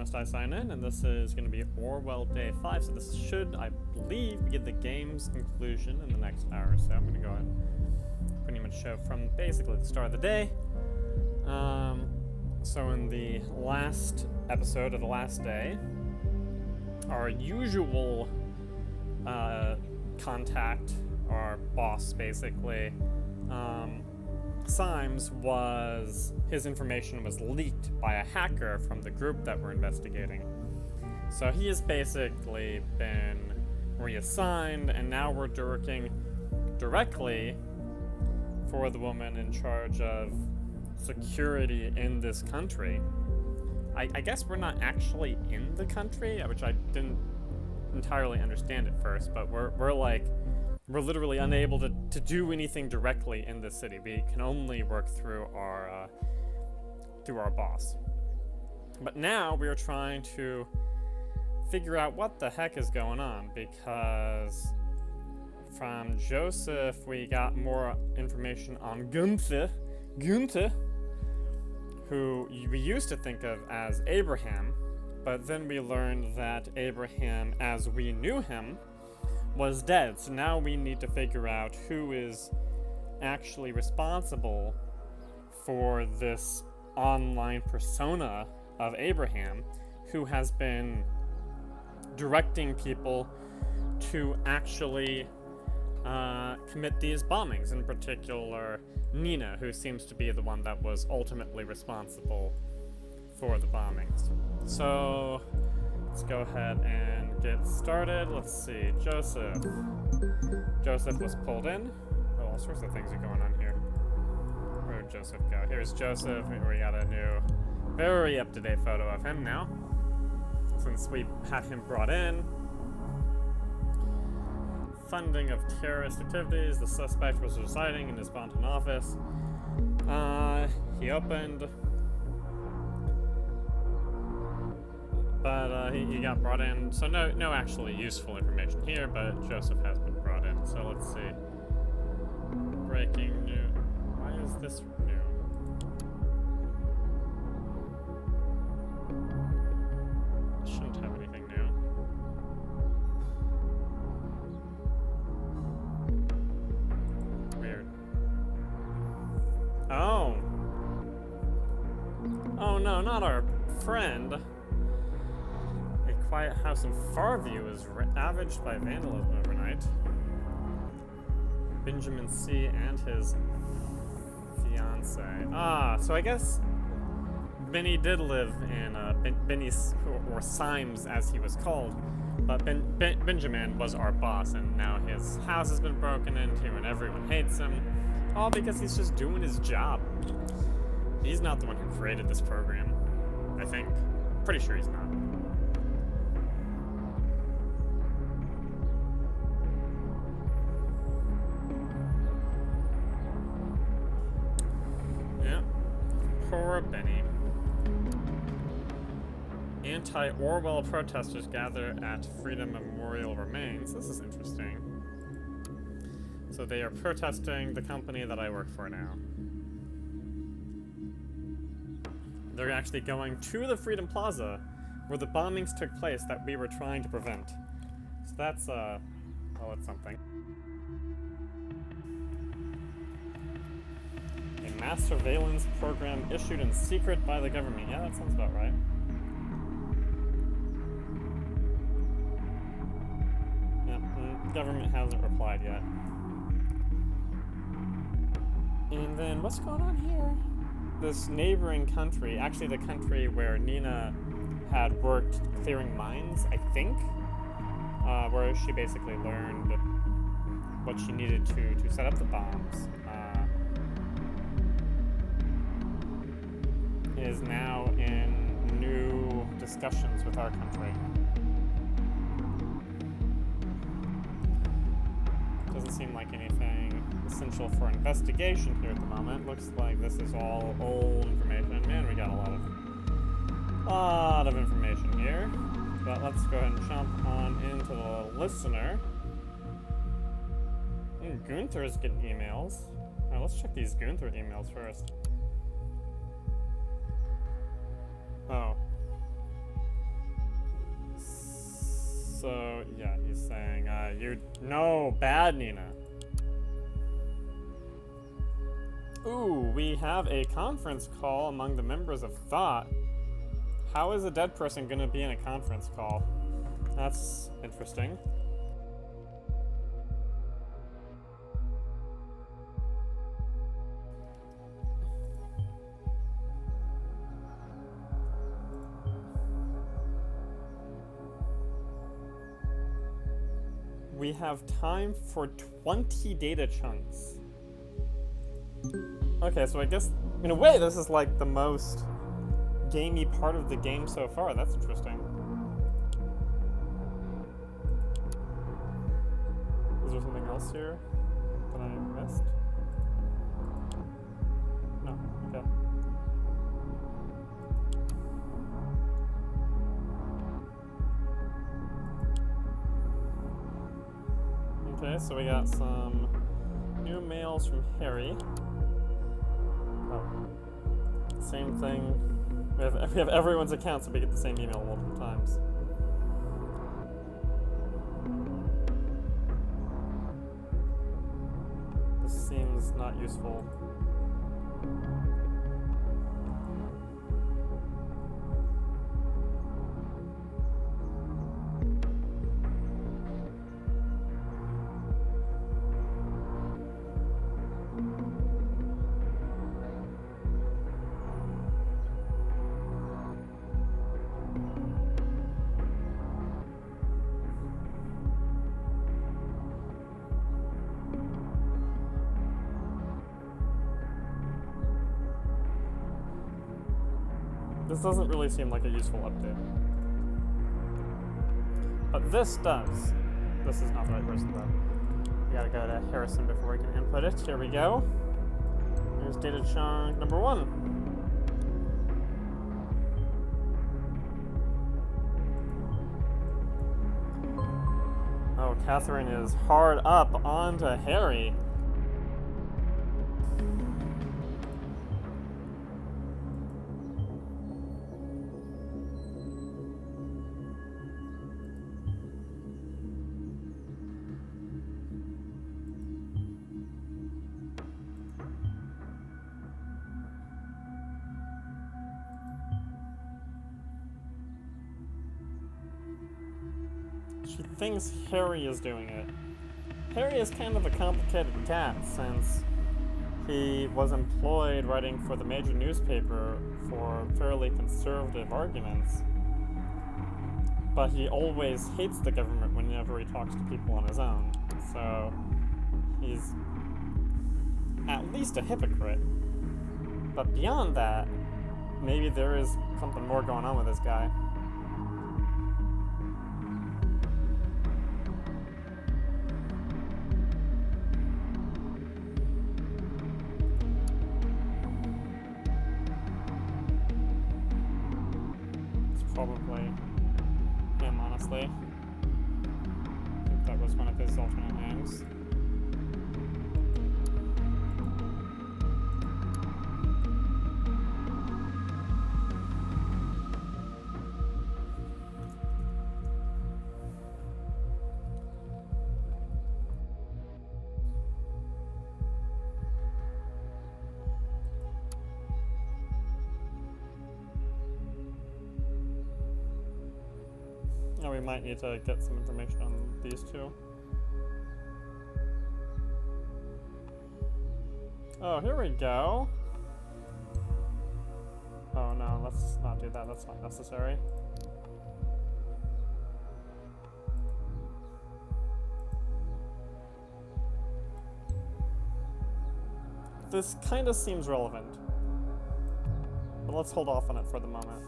must I sign in? And this is going to be Orwell Day 5, so this should, I believe, be the game's conclusion in the next hour or so. I'm going to go ahead and pretty much show from basically the start of the day. So in the last episode of the last day, our usual contact, our boss basically, Symes, his information was leaked by a hacker from the group that we're investigating. So he has basically been reassigned, and now we're working directly for the woman in charge of security in this country. I guess we're not actually in the country, which I didn't entirely understand at first, but we're literally unable to do anything directly in the city. We can only work through our boss. But now we are trying to figure out what the heck is going on, because from Joseph we got more information on Gunther, who we used to think of as Abraham, but then we learned that Abraham, as we knew him, was dead. So now we need to figure out who is actually responsible for this online persona of Abraham, who has been directing people to actually commit these bombings, in particular Nina, who seems to be the one that was ultimately responsible for the bombings. So let's go ahead and get started. Let's see, Joseph was pulled in. Oh, all sorts of things are going on here. Where did Joseph go? Here's Joseph. We got a new, very up-to-date photo of him now, since we had him brought in. Funding of terrorist activities. The suspect was residing in his Bonton office. He opened, but he got brought in. So no actually useful information here, but Joseph has been brought in. So let's see. Breaking news. Why is this new? Shouldn't have anything new. Weird. Oh no, not our friend. A quiet house in Farview is ravaged by vandalism overnight. Benjamin C. and his fiancée. So I guess Benny did live in Benny, or Symes as he was called, but Benjamin was our boss, and now his house has been broken into and everyone hates him, all because he's just doing his job. He's not the one who created this program, I think. Pretty sure he's not. Yeah, poor Benny. Anti-Orwell protesters gather at Freedom Memorial Remains. This is interesting. So they are protesting the company that I work for now. They're actually going to the Freedom Plaza where the bombings took place that we were trying to prevent. So that's, well, that's something. A mass surveillance program issued in secret by the government. Yeah, that sounds about right. Government hasn't replied yet. And then what's going on here? This neighboring country, actually the country where Nina had worked clearing mines, I think, where she basically learned what she needed to set up the bombs, is now in new discussions with our country. Doesn't seem like anything essential for investigation here at the moment. Looks like this is all old information. Man, we got a lot of information here. But let's go ahead and jump on into the listener. Gunther's getting emails. Alright, let's check these Gunther emails first. Oh. So, yeah, he's saying, no, bad Nina. Ooh, we have a conference call among the members of Thought. How is a dead person gonna be in a conference call? That's interesting. We have time for 20 data chunks. Okay, so I guess, in a way, this is like the most gamey part of the game so far. That's interesting. Is there something else here that I missed? No, okay. Okay, so we got some new mails from Harry. Oh. Same thing. We have everyone's account, so we get the same email multiple times. This seems not useful. This doesn't really seem like a useful update. But this does. This is not the right person though. We gotta go to Harrison before we can input it. Here we go. Here's data chunk number 1. Oh, Catherine is hard up onto Harry. She thinks Harry is doing it. Harry is kind of a complicated cat since he was employed writing for the major newspaper for fairly conservative arguments. But he always hates the government whenever he talks to people on his own. So he's at least a hypocrite. But beyond that, maybe there is something more going on with this guy. Probably him, honestly. I think that was one of his alternate names. Oh, we might need to get some information on these two. Oh, here we go. Oh no, let's not do that. That's not necessary. This kind of seems relevant, but let's hold off on it for the moment.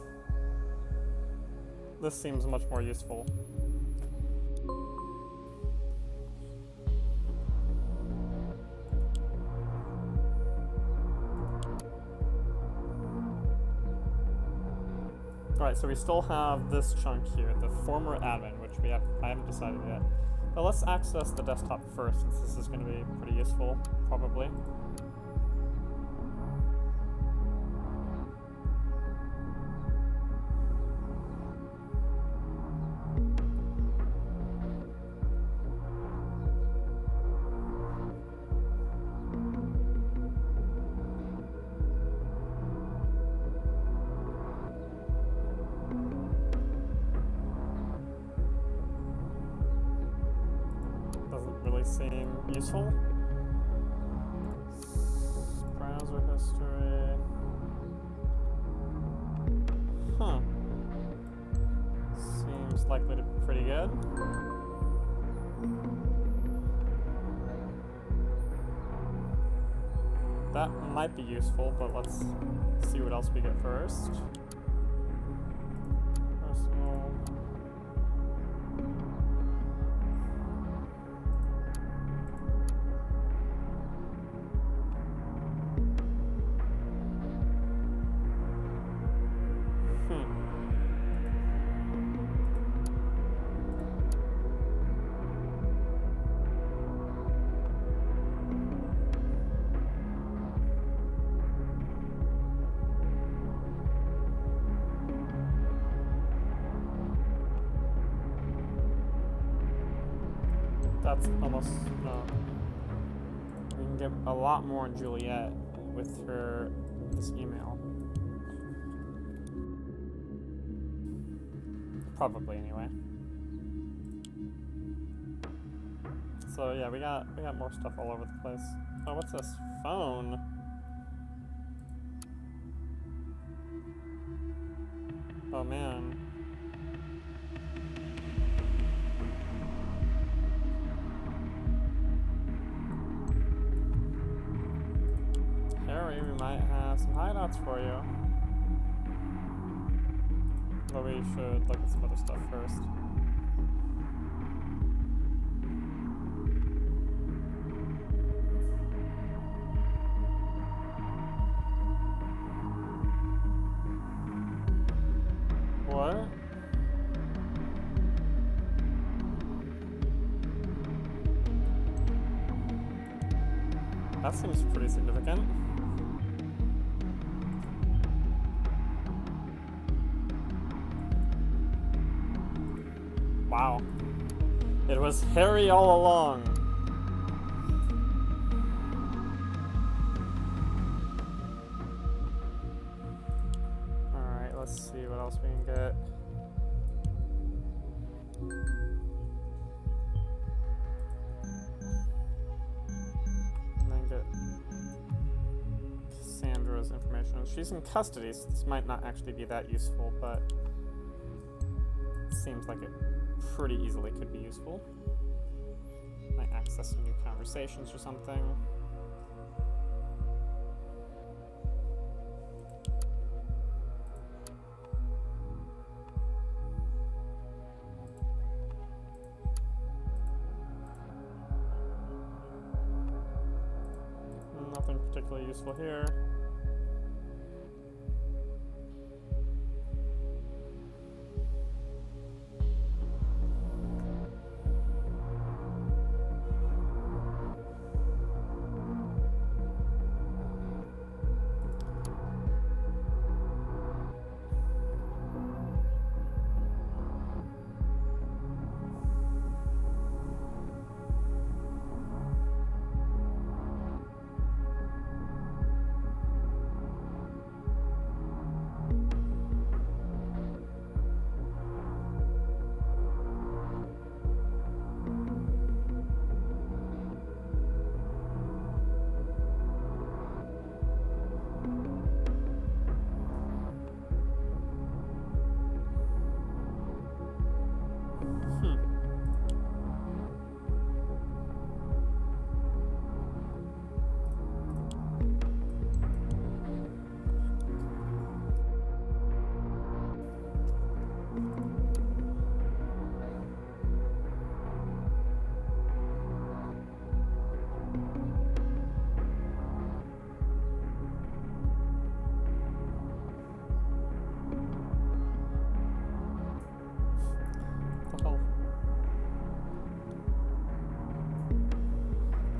This seems much more useful. Alright, so we still have this chunk here, the former admin, which I haven't decided yet. But let's access the desktop first, since this is going to be pretty useful, probably. really seem useful. Browser history. Huh. Seems likely to be pretty good. That might be useful, but let's see what else we get first. Personal. That's almost, we can get a lot more in Juliet with her, this email. Probably anyway. So yeah, we got more stuff all over the place. Oh, what's this? Phone? Oh man. Harry, we might have some hideouts for you. But we should look at some other stuff first. What? That seems pretty significant. Wow. It was Harry all along. Alright, let's see what else we can get. And then get Cassandra's information. She's in custody, so this might not actually be that useful, but it seems like it pretty easily could be useful. Might access some new conversations or something. Nothing particularly useful here.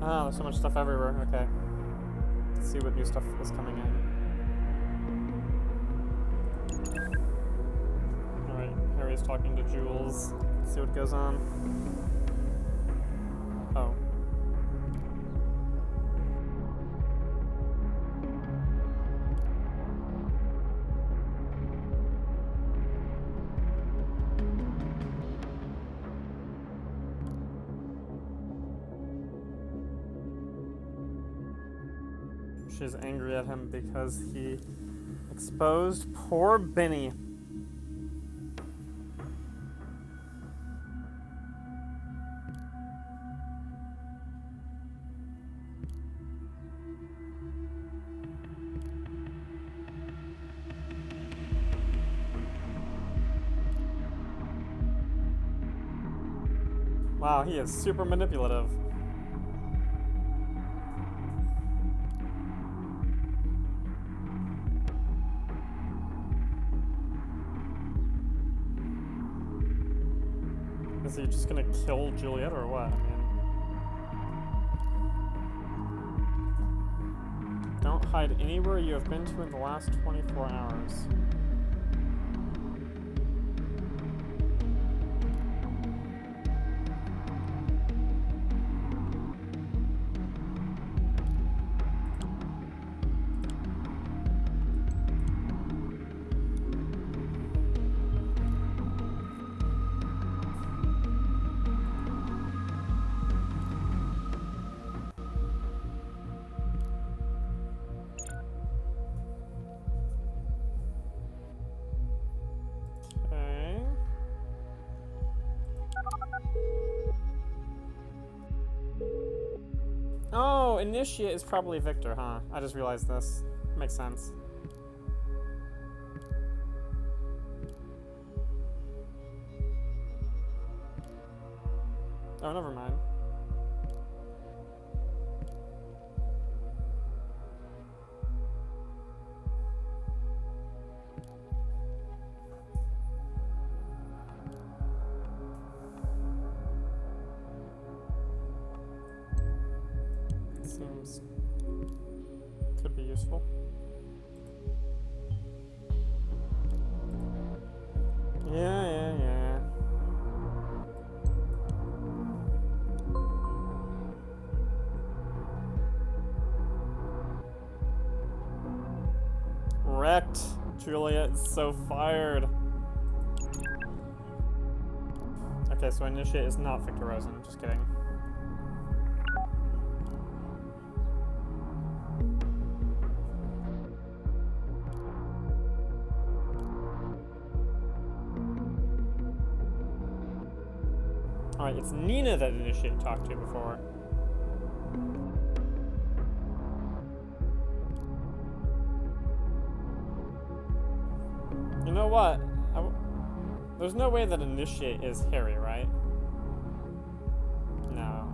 Oh, there's so much stuff everywhere. Okay. Let's see what new stuff is coming in. Alright, Harry's talking to Jules. Let's see what goes on. Oh. she's angry at him because he exposed poor Benny. Wow, he is super manipulative. Is he just gonna kill Juliet or what? I mean, don't hide anywhere you have been to in the last 24 hours. Oh, initiate is probably Victor, huh? I just realized this. Makes sense. Oh, never mind. Seems could be useful. Yeah. Wrecked. Juliet is so fired. Okay, so initiate is not Victor Rosen. Just kidding. Alright, it's Nina that Initiate talked to before. You know what? There's no way that Initiate is Harry, right? No.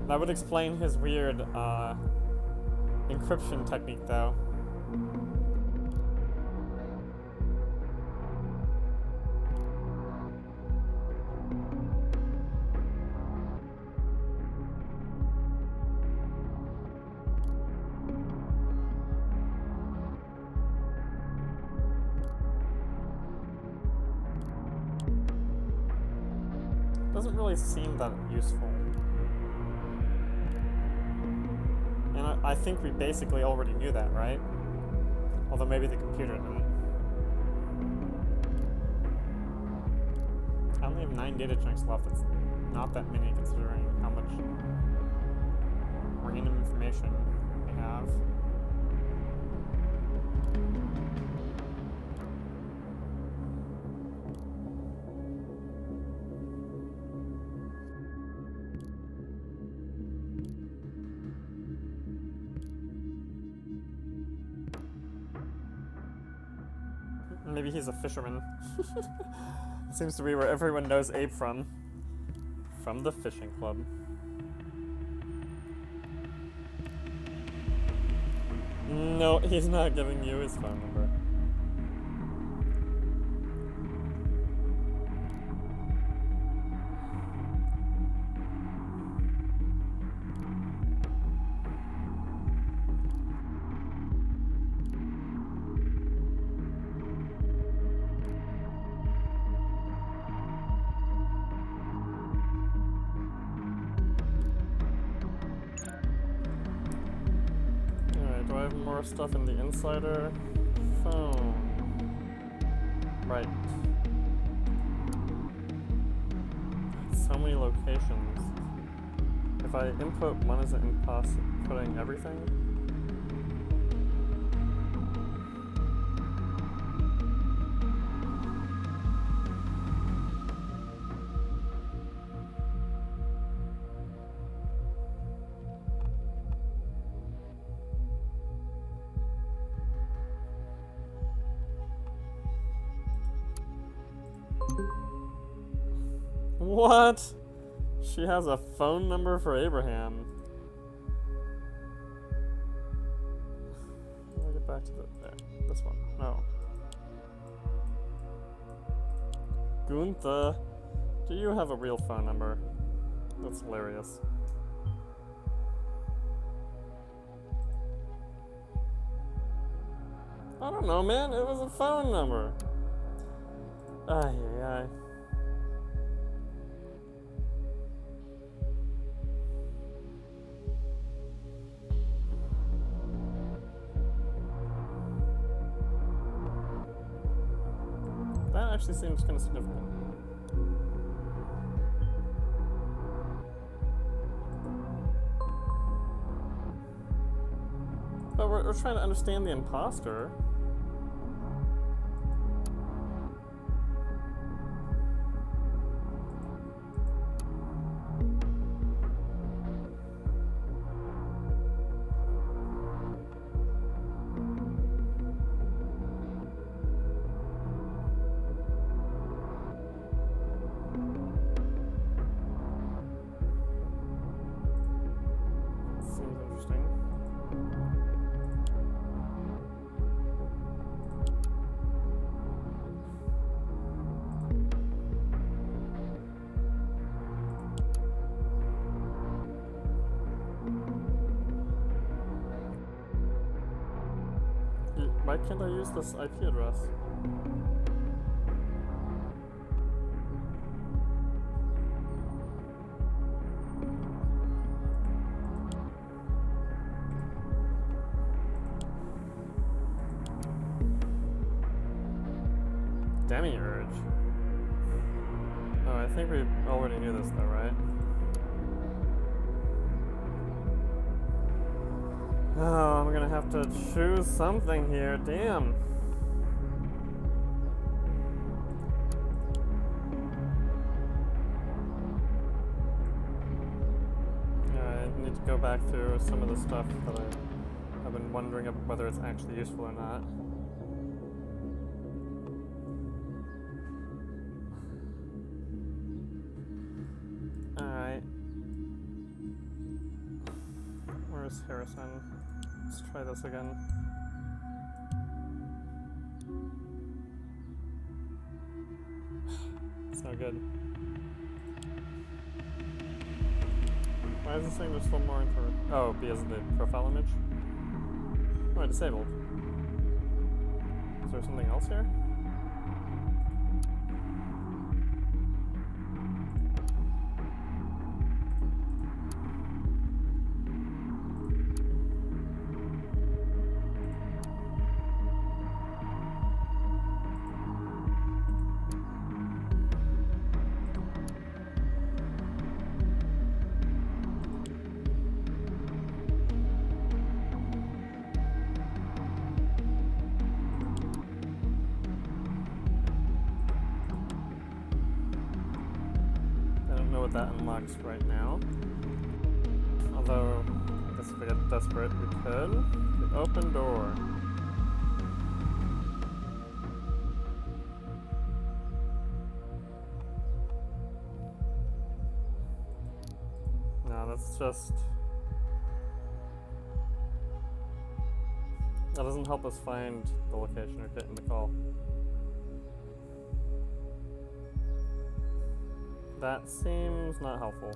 That would explain his weird, encryption technique, though. Doesn't really seem that useful. And I think we basically already knew that, right? Although maybe the computer didn't. I only have 9 data chunks left. That's not that many considering how much random information we have. Maybe he's a fisherman. Seems to be where everyone knows Abe from. From the fishing club. No, he's not giving you his phone number. More stuff in the insider phone. Right. So many locations. If I input one, is it impossible putting everything? What? She has a phone number for Abraham. Let me get back to this one. No. Gunther, do you have a real phone number? That's hilarious. I don't know, man. It was a phone number. Ay, ay, ay. That actually seems kind of significant. But we're trying to understand the imposter. Seems interesting. Why can't I use this IP address? Demiurge. Oh, I think we already knew this though, right? Oh, I'm gonna have to choose something here. Damn. I need to go back through some of the stuff that I've been wondering whether it's actually useful or not. Alright. Where's Harrison? Let's try this again. It's no good. Why is this saying there's still more info? Oh, because of the profile image? Oh, I disabled. Is there something else here? What that unlocks right now. Although, I guess if we get desperate, we could. The open door. No, that's just... That doesn't help us find the location or get in the call. That seems not helpful.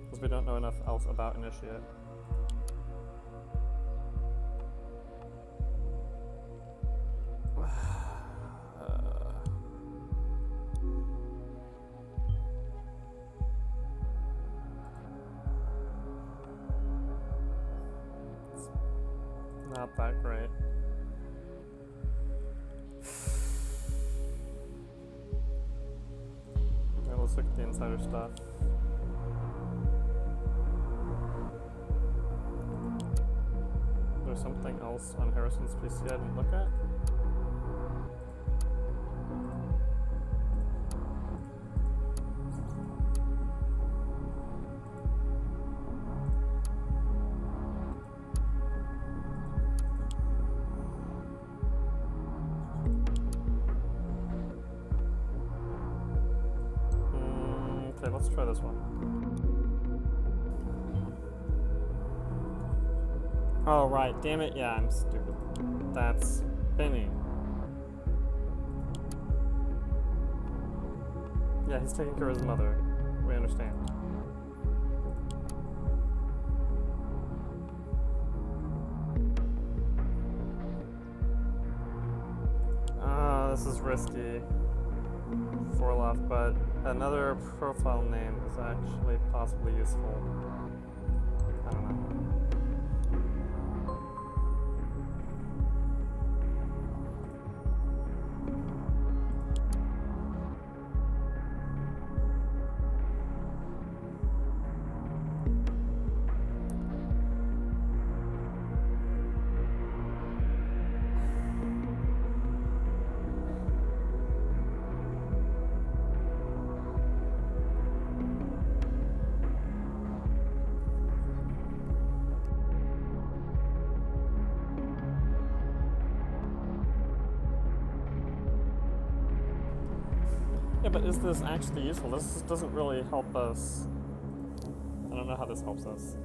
Because we don't know enough else about Initiate. It's not that great. Let's look at the insider stuff. There's something else on Harrison's PC I didn't look at. Okay, let's try this one. Oh, right. Damn it. Yeah, I'm stupid. That's Benny. Yeah, he's taking care of his mother. We understand. This is risky. 4 left, but another profile name is actually possibly useful. I don't know. Yeah, but is this actually useful? This doesn't really help us. I don't know how this helps us.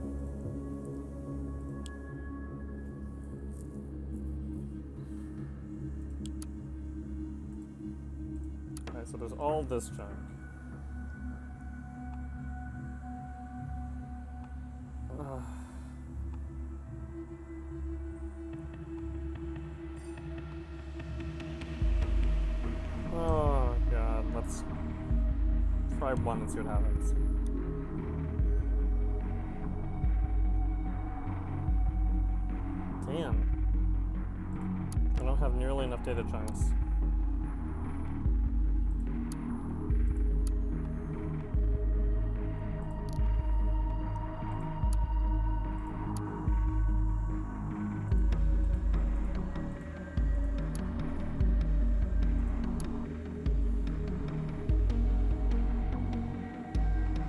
Okay, so there's all this junk. Oh god, let's try one and see what happens. Damn. I don't have nearly enough data chunks.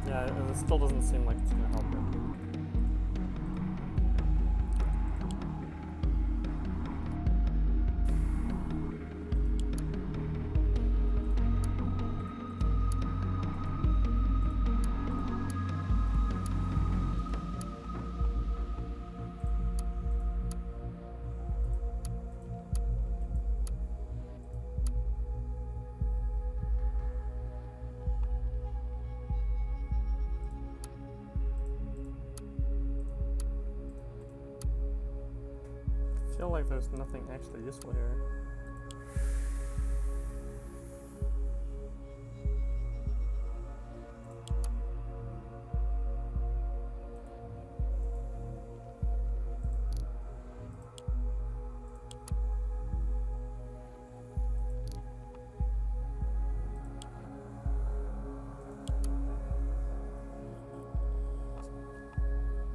Yeah, it still doesn't seem like it's gonna help him. I feel like there's nothing actually useful here.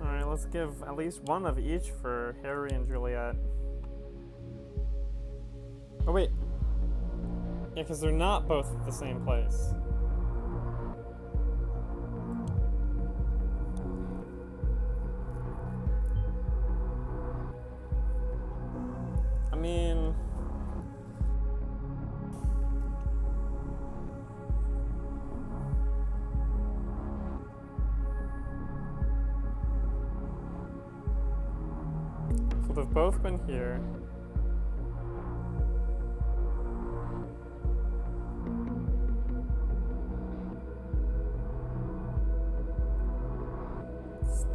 Alright, let's give at least one of each for Harry and Juliet. Oh wait. Yeah, because they're not both at the same place. I mean... So they've both been here.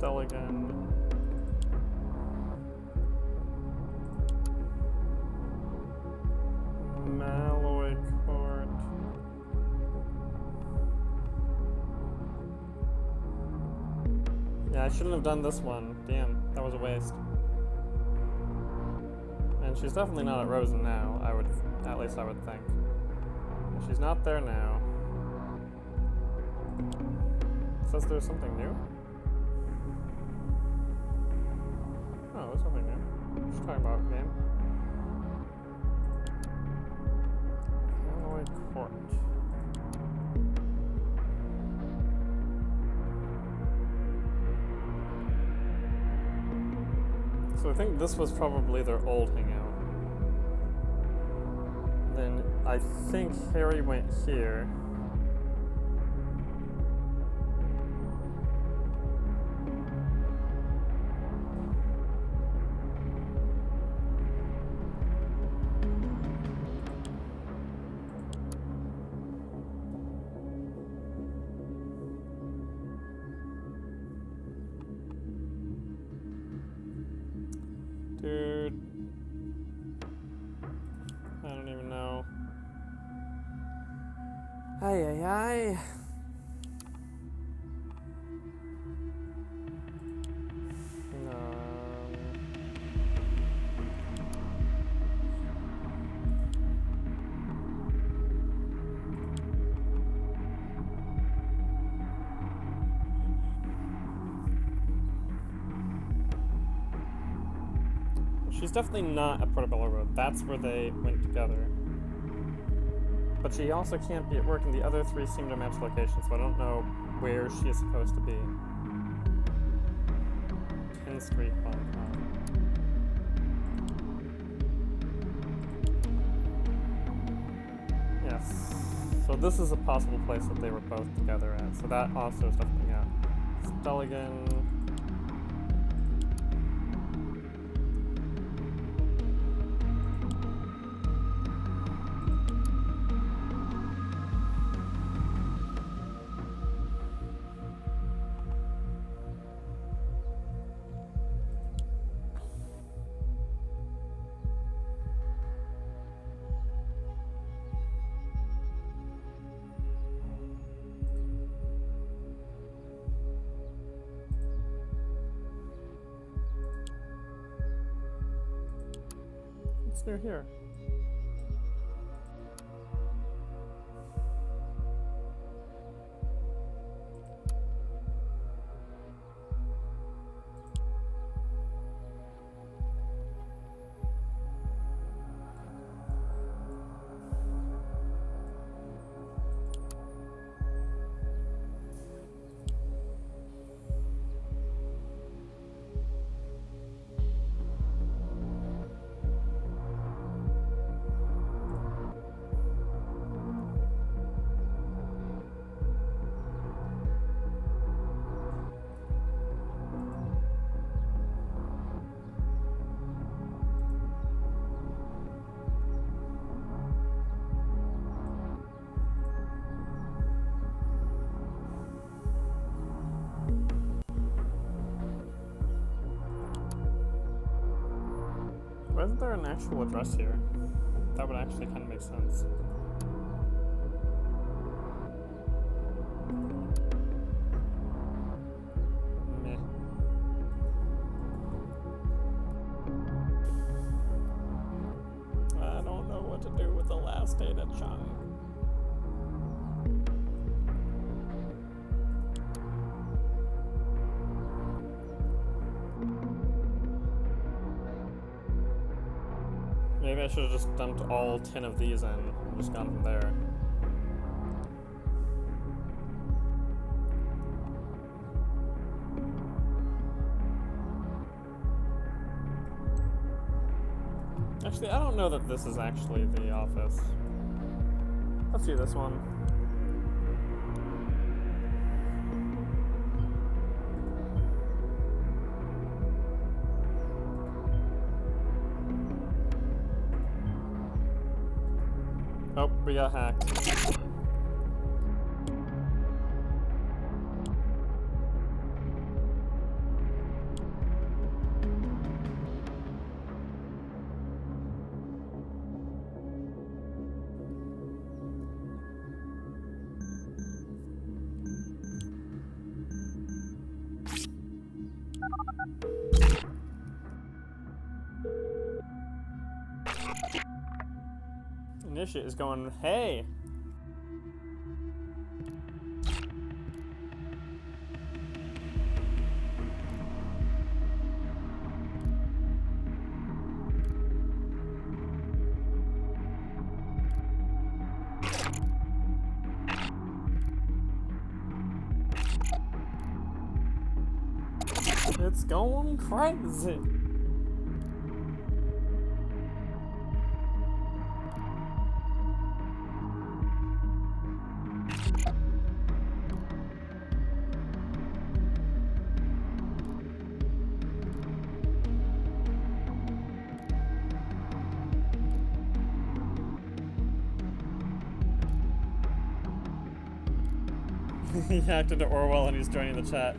Again. Malloy Court. Yeah, I shouldn't have done this one. Damn, that was a waste. And she's definitely not at Rosen now, at least I would think. She's not there now. It says there's something new? Oh, there's something new. Just talking about game. Malloy Court. So I think this was probably their old hangout. Then I think Harry went here. know. Ay, ay, ay. She's definitely not at Portobello Road. That's where they went together. But she also can't be at work, and the other three seem to match locations, so I don't know where she is supposed to be. 10th Street, Hong Kong. Yes. So this is a possible place that they were both together at, so that also is definitely out. Stelligan. What's near here? Why isn't there an actual address here? That would actually kind of make sense. Meh. I don't know what to do with the last data chunk. Maybe I should have just dumped all 10 of these in and just gone from there. Actually, I don't know that this is actually the office. Let's do this one. Oh, we got hacked. Initiate is going, hey! It's going crazy! He hacked into Orwell and he's joining the chat.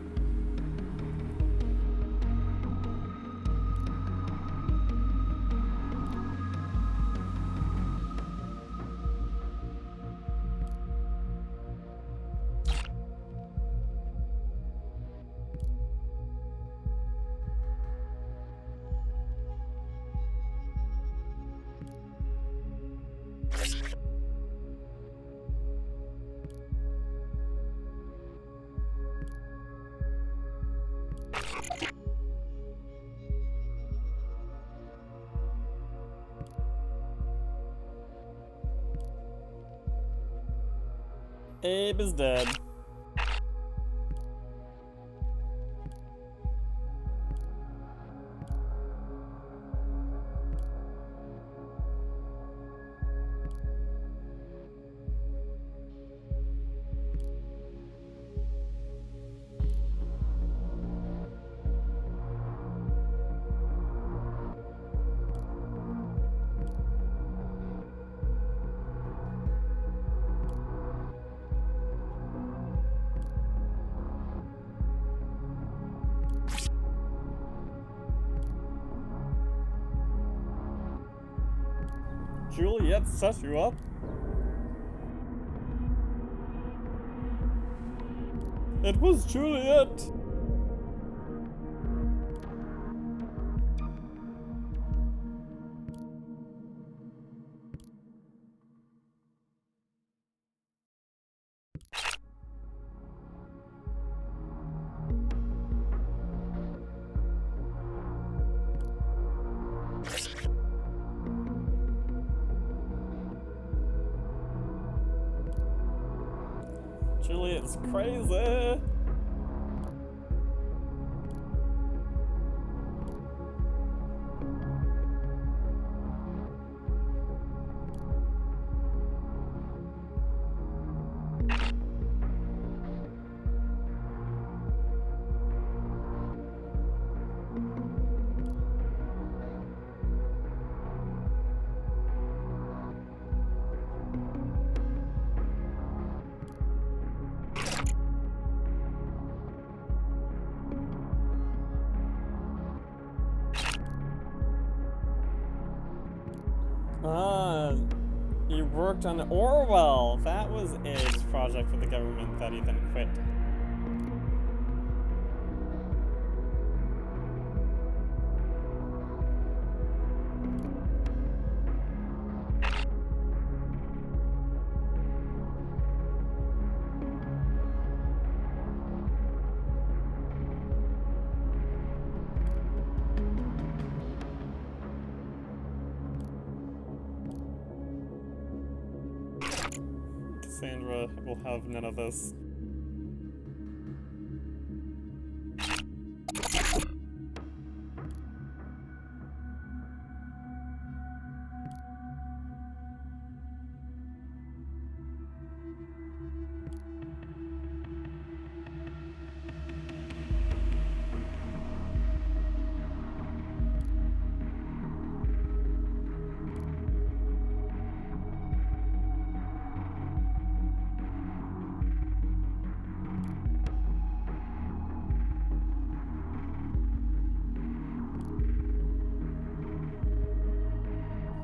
Abe is dead. Juliet set you up? It was Juliet! Juliet's crazy! Ah, he worked on Orwell. That was Abe's project for the government that he then quit. Cassandra will have none of this.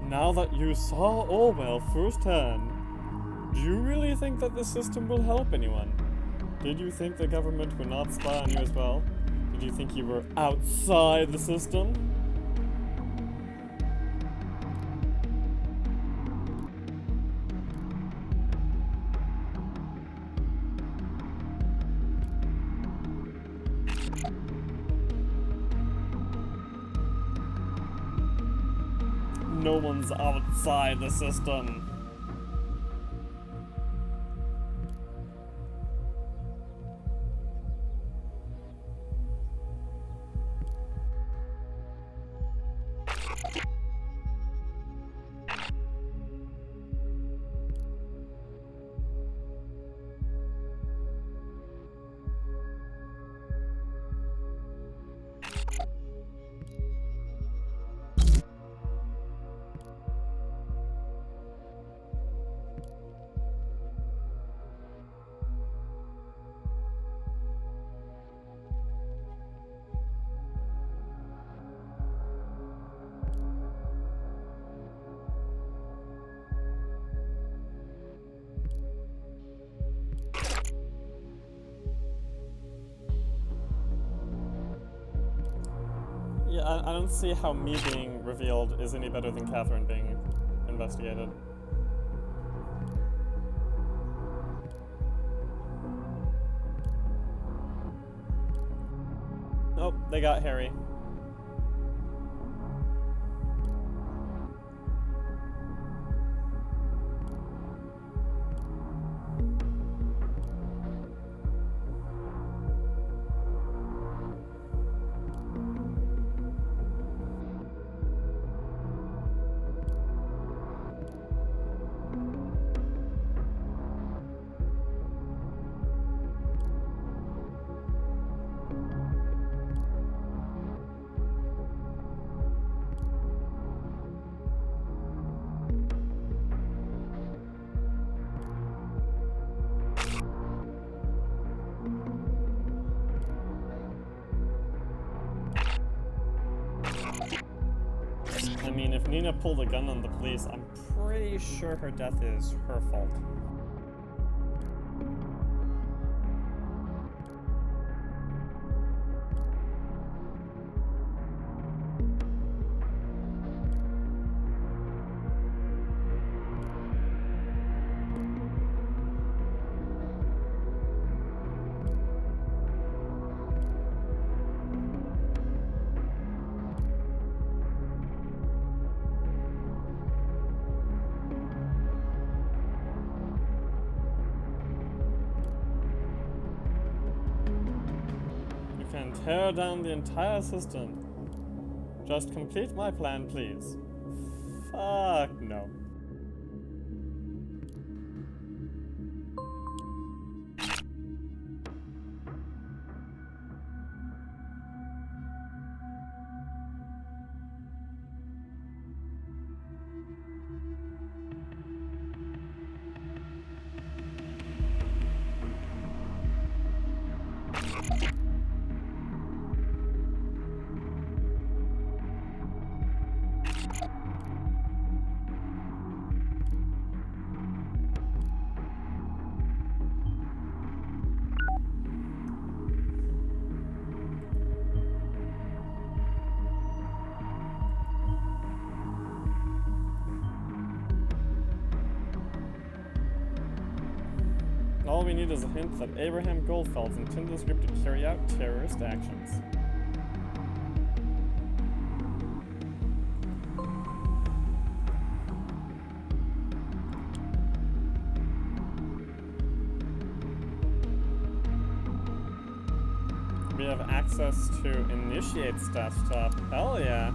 Now that you saw Orwell firsthand, do you really think that the system will help anyone? Did you think the government would not spy on you as well? Did you think you were outside the system? No one's outside the system. Yeah, I don't see how me being revealed is any better than Catherine being investigated. Oh, they got Harry. mean, if Nina pulled a gun on the police, I'm pretty sure her death is her fault. Can tear down the entire system. Just complete my plan, please. Fuck no. All we need is a hint that Abraham Goldfeld's intended this group to carry out terrorist actions. We have access to initiate stuff. Hell yeah.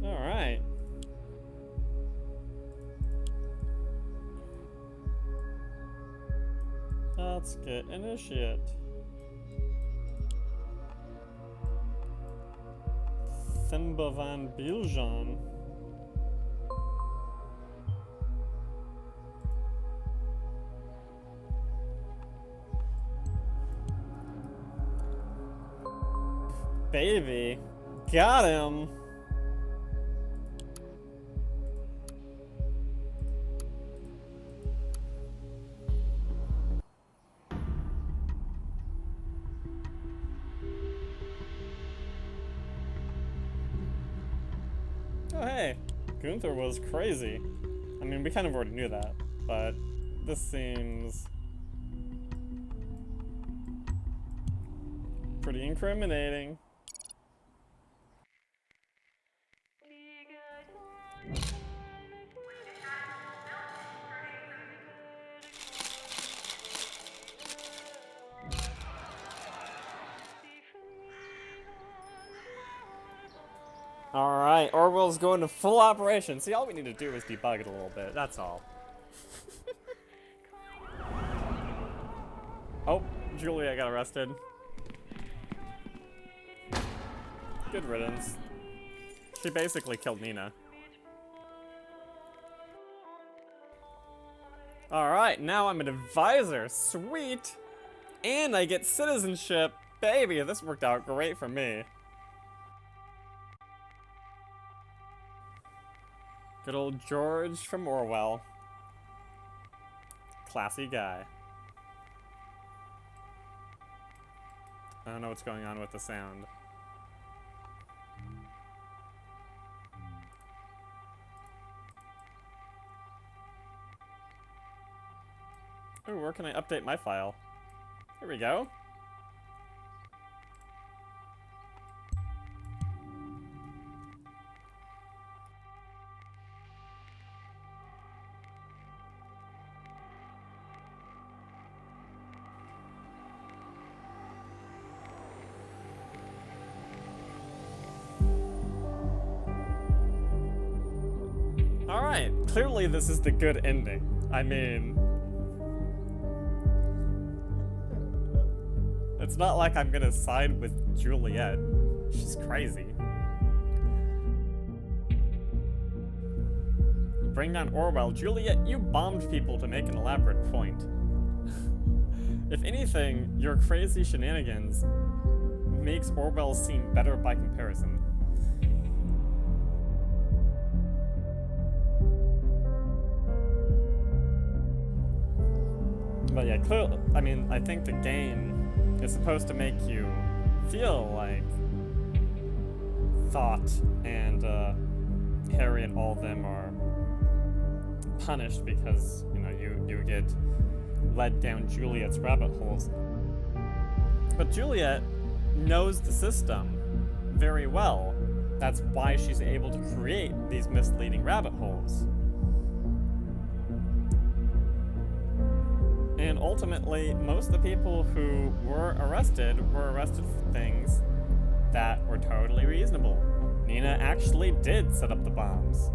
Alright. Let's get initiate. Thimba van Bieljan. Baby. Got him. Oh hey, Gunther was crazy. I mean, we kind of already knew that, but this seems pretty incriminating. Alright, Orwell's going to full operation. See, all we need to do is debug it a little bit, that's all. Oh, Julia got arrested. Good riddance. She basically killed Nina. Alright, now I'm an advisor. Sweet! And I get citizenship. Baby, this worked out great for me. Good old George from Orwell. Classy guy. I don't know what's going on with the sound. Ooh, where can I update my file? Here we go. Alright, clearly this is the good ending. I mean, it's not like I'm gonna side with Juliet. She's crazy. bring down Orwell, Juliet, you bombed people to make an elaborate point. If anything, your crazy shenanigans makes Orwell seem better by comparison. But yeah, clearly, I mean, I think the game is supposed to make you feel like Thought and Harry and all of them are punished because, you know, you get led down Juliet's rabbit holes. But Juliet knows the system very well. That's why she's able to create these misleading rabbit holes. And ultimately, most of the people who were arrested for things that were totally reasonable. Nina actually did set up the bombs.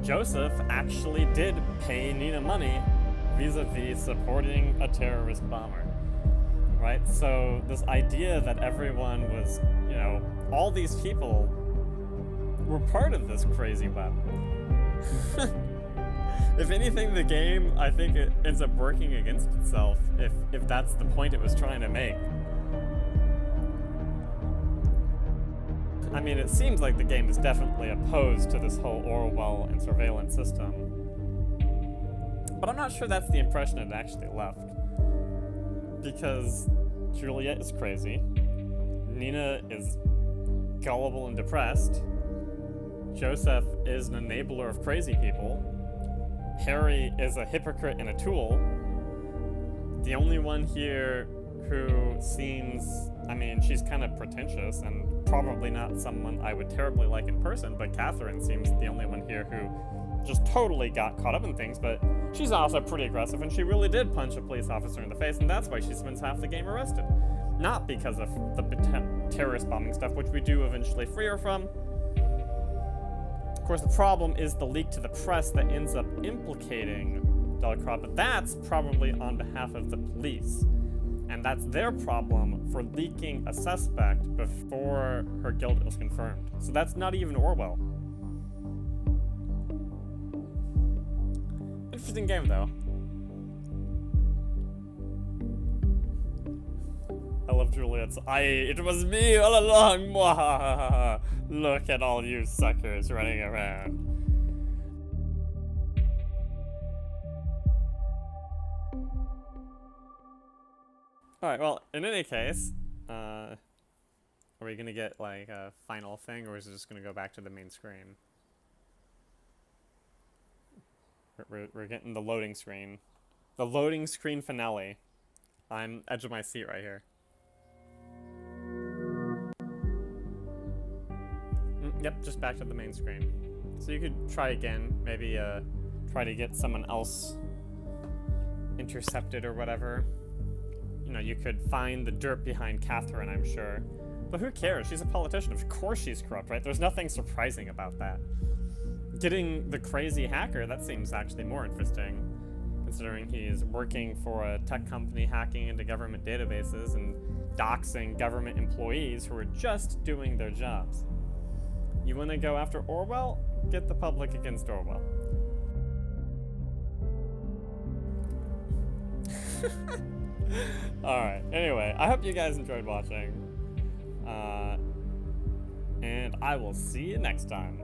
Joseph actually did pay Nina money vis-a-vis supporting a terrorist bomber. Right? So this idea that everyone was, you know, all these people were part of this crazy web. If anything, the game, I think it ends up working against itself if that's the point it was trying to make. I mean, it seems like the game is definitely opposed to this whole Orwell and surveillance system. But I'm not sure that's the impression it actually left. Because Juliet is crazy, Nina is gullible and depressed, Joseph is an enabler of crazy people, Harry is a hypocrite and a tool. The only one here who seems, I mean, she's kind of pretentious and probably not someone I would terribly like in person, but Catherine seems the only one here who just totally got caught up in things, but she's also pretty aggressive and she really did punch a police officer in the face, and that's why she spends half the game arrested. Not because of the terrorist bombing stuff, which we do eventually free her from. Of course, the problem is the leak to the press that ends up implicating Delacroix, but that's probably on behalf of the police. And that's their problem for leaking a suspect before her guilt is confirmed. So that's not even Orwell. Interesting game, though. I love Juliet's, it was me all along, mwahaha. Look at all you suckers running around. Alright, well, in any case, are we gonna get, like, a final thing, or is it just gonna go back to the main screen? We're getting the loading screen. The loading screen finale. I'm edge of my seat right here. Yep, just back to the main screen. So you could try again, maybe try to get someone else intercepted or whatever. You know, you could find the dirt behind Catherine, I'm sure. But who cares? She's a politician. Of course she's corrupt, right? There's nothing surprising about that. Getting the crazy hacker, that seems actually more interesting, considering he's working for a tech company hacking into government databases and doxing government employees who are just doing their jobs. You want to go after Orwell? Get the public against Orwell. Alright, anyway, I hope you guys enjoyed watching. And I will see you next time.